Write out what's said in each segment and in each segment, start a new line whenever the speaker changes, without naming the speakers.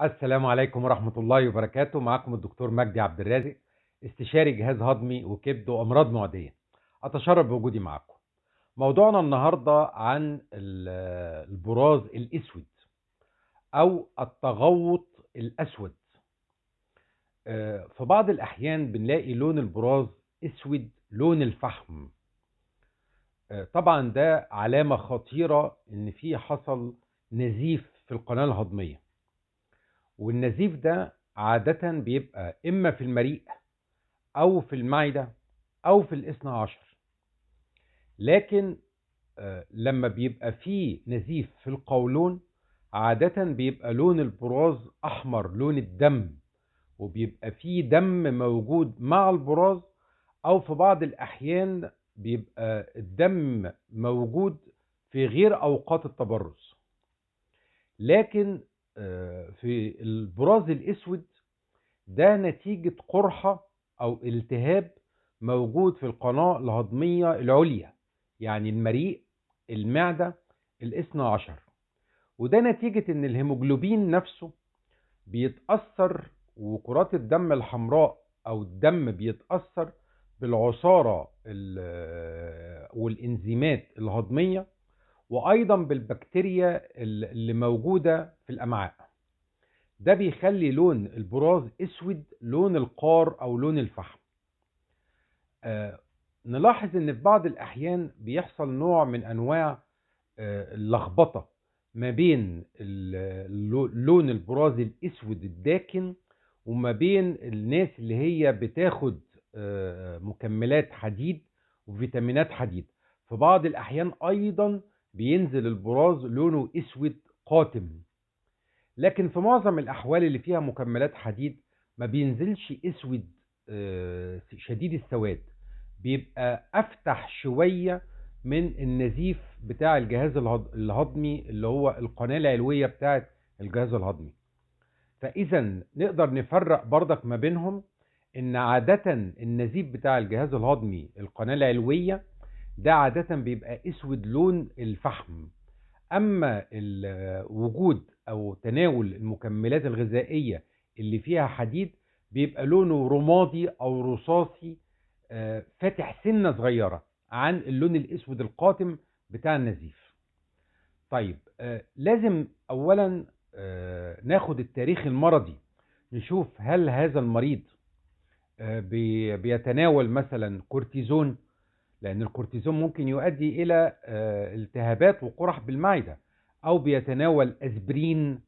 السلام عليكم ورحمة الله وبركاته. معكم الدكتور مجدي عبد الرازق، استشاري جهاز هضمي وكبد وأمراض معدية. أتشرف بوجودي معكم. موضوعنا النهاردة عن البراز الأسود أو التغوط الأسود. في بعض الأحيان بنلاقي لون البراز أسود، لون الفحم. طبعا ده علامة خطيرة إن في حصل نزيف في القناة الهضمية، والنزيف ده عادة بيبقى إما في المريء أو في المعدة أو في الاثنى عشر. لكن لما بيبقى فيه نزيف في القولون عادة بيبقى لون البراز أحمر، لون الدم، وبيبقى فيه دم موجود مع البراز، أو في بعض الأحيان بيبقى الدم موجود في غير أوقات التبرز. لكن في البراز الأسود ده نتيجة قرحة أو التهاب موجود في القناة الهضمية العليا، يعني المريء، المعدة، الاثنى عشر. وده نتيجة إن الهيموجلوبين نفسه بيتأثر، وكرات الدم الحمراء أو الدم بيتأثر بالعصارة والإنزيمات الهضمية، وأيضا بالبكتيريا اللي موجودة في الأمعاء. ده بيخلي لون البراز اسود، لون القار او لون الفحم. نلاحظ ان في بعض الاحيان بيحصل نوع من انواع اللخبطه ما بين لون البراز الاسود الداكن وما بين الناس اللي هي بتاخد مكملات حديد وفيتامينات حديد. في بعض الاحيان ايضا بينزل البراز لونه اسود قاتم، لكن في معظم الأحوال اللي فيها مكملات حديد ما بينزلش أسود شديد السواد، بيبقى أفتح شوية من النزيف بتاع الجهاز الهضمي اللي هو القناة العلوية بتاعة الجهاز الهضمي. فإذا نقدر نفرق برضك ما بينهم، إن عادة النزيف بتاع الجهاز الهضمي القناة العلوية ده عادة بيبقى أسود لون الفحم. اما وجود او تناول المكملات الغذائيه اللي فيها حديد بيبقى لونه رمادي او رصاصي، فاتح سنه صغيره عن اللون الاسود القاتم بتاع النزيف. طيب، لازم اولا ناخد التاريخ المرضي، نشوف هل هذا المريض بيتناول مثلا كورتيزون، لأن الكورتيزون ممكن يؤدي إلى التهابات وقرح بالمعدة، أو بيتناول أسبرين.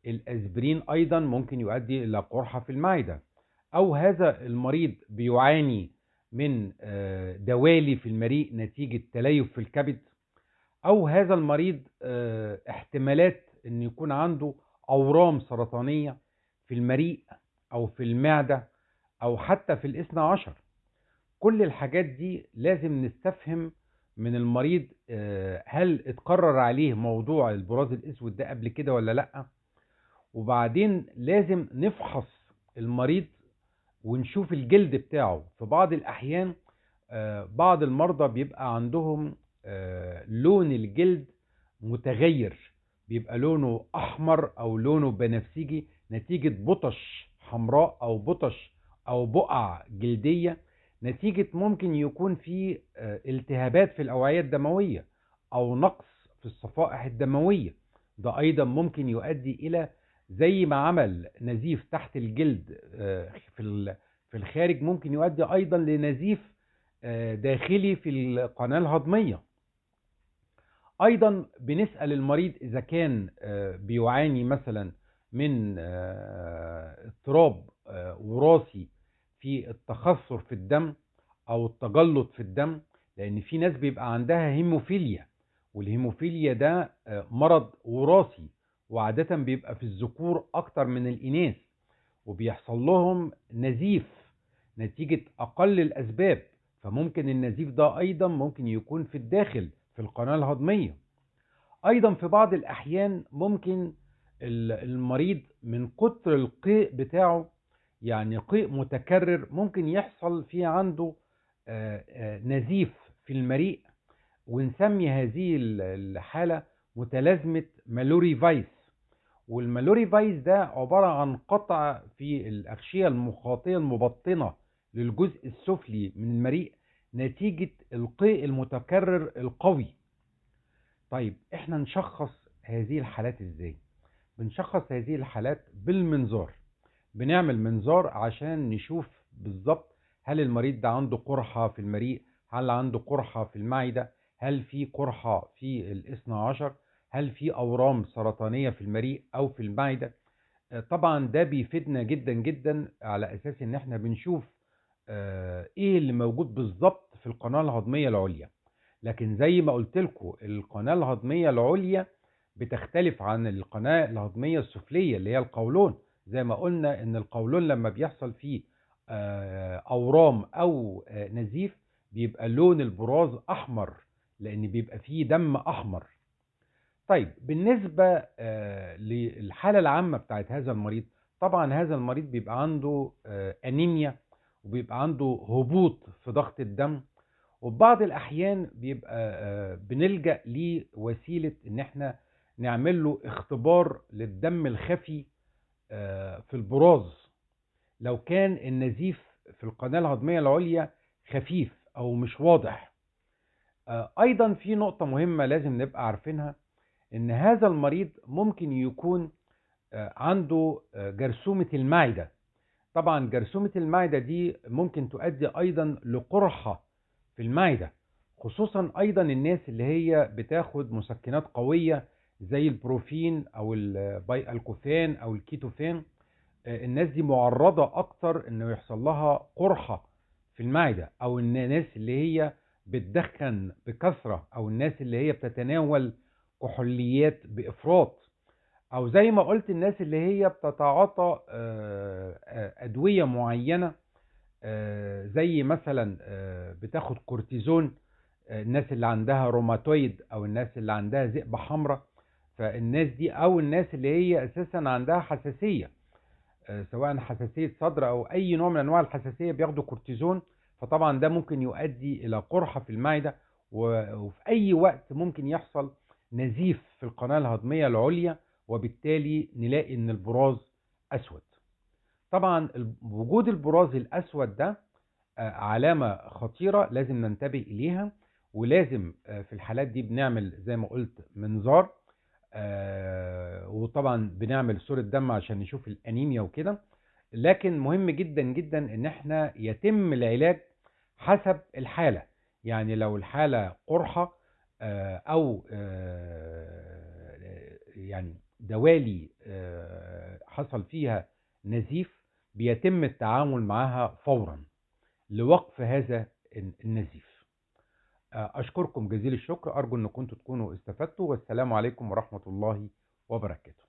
الأسبرين أيضا ممكن يؤدي إلى قرحة في المعدة، أو هذا المريض بيعاني من دوالي في المريء نتيجة تليف في الكبد، أو هذا المريض احتمالات أن يكون عنده أورام سرطانية في المريء أو في المعدة أو حتى في الاثنى عشر. كل الحاجات دي لازم نستفهم من المريض هل اتكرر عليه موضوع البراز الاسود ده قبل كده ولا لا. وبعدين لازم نفحص المريض ونشوف الجلد بتاعه. في بعض الاحيان بعض المرضى بيبقى عندهم لون الجلد متغير، بيبقى لونه احمر او لونه بنفسجي نتيجة بطش حمراء او بطش او بقع جلدية، نتيجة ممكن يكون في التهابات في الأوعية الدموية أو نقص في الصفائح الدموية. ده أيضا ممكن يؤدي إلى، زي ما عمل نزيف تحت الجلد في الخارج، ممكن يؤدي أيضا لنزيف داخلي في القناة الهضمية. أيضا بنسأل المريض إذا كان بيعاني مثلا من اضطراب وراثي في التخثر في الدم او التجلط في الدم، لان في ناس بيبقى عندها هيموفيليا، والهيموفيليا ده مرض وراثي، وعادة بيبقى في الذكور اكتر من الاناث، وبيحصل لهم نزيف نتيجة اقل الاسباب. فممكن النزيف ده ايضا ممكن يكون في الداخل في القناة الهضمية. ايضا في بعض الاحيان ممكن المريض من كتر القيء بتاعه، يعني قيء متكرر، ممكن يحصل في عنده نزيف في المريء، ونسمي هذه الحالة متلازمة مالوري فايس. والمالوري فايز ده عبارة عن قطع في الأغشية المخاطية المبطنة للجزء السفلي من المريء نتيجة القيء المتكرر القوي. طيب احنا نشخص هذه الحالات ازاي؟ بنشخص هذه الحالات بالمنظار. بنعمل منظار عشان نشوف بالظبط هل المريض ده عنده قرحة في المريء، هل عنده قرحة في المعدة، هل في قرحة في الاثنى عشر، هل في أورام سرطانية في المريء أو في المعدة. طبعا ده بيفيدنا جدا جدا على أساس إن احنا بنشوف إيه اللي موجود بالظبط في القناة الهضمية العليا. لكن زي ما قلت لكم القناة الهضمية العليا بتختلف عن القناة الهضمية السفلية اللي هي القولون. زي ما قلنا ان القولون لما بيحصل فيه اورام او نزيف بيبقى لون البراز احمر، لان بيبقى فيه دم احمر. طيب بالنسبة للحالة العامة بتاعت هذا المريض، طبعا هذا المريض بيبقى عنده انيميا، وبيبقى عنده هبوط في ضغط الدم، وبعض الأحيان بيبقى بنلجأ لوسيلة إن احنا نعمل له اختبار للدم الخفي في البراز لو كان النزيف في القناة الهضمية العليا خفيف أو مش واضح. أيضا في نقطة مهمة لازم نبقى عارفينها، إن هذا المريض ممكن يكون عنده جرثومة المعدة. طبعا جرثومة المعدة دي ممكن تؤدي أيضا لقرحة في المعدة، خصوصا أيضا الناس اللي هي بتاخد مسكنات قوية زي البروفين أو البايالكوفان أو الكيتوفان. الناس دي معرضة أكتر إنه يحصل لها قرحة في المعدة، أو الناس اللي هي بتدخن بكثرة، أو الناس اللي هي بتتناول كحوليات بإفراط، او زي ما قلت الناس اللي هي بتتعاطى ادوية معينة، زي مثلا بتاخد كورتيزون، الناس اللي عندها روماتويد او الناس اللي عندها ذئبة حمراء. فالناس دي او الناس اللي هي اساسا عندها حساسية، سواء حساسية صدر او اي نوع من انواع الحساسية بياخدوا كورتيزون. فطبعا ده ممكن يؤدي الى قرحة في المعدة، وفي اي وقت ممكن يحصل نزيف في القناة الهضمية العليا، وبالتالي نلاقي ان البراز اسود. طبعا وجود البراز الاسود ده علامة خطيرة لازم ننتبه اليها، ولازم في الحالات دي بنعمل زي ما قلت منظار، وطبعا بنعمل صورة دم عشان نشوف الانيميا وكده. لكن مهم جدا جدا ان احنا يتم العلاج حسب الحالة. يعني لو الحالة قرحة او يعني دوالي حصل فيها نزيف، بيتم التعامل معها فورا لوقف هذا النزيف. أشكركم جزيل الشكر، أرجو أن كنتم تكونوا استفدتوا، والسلام عليكم ورحمة الله وبركاته.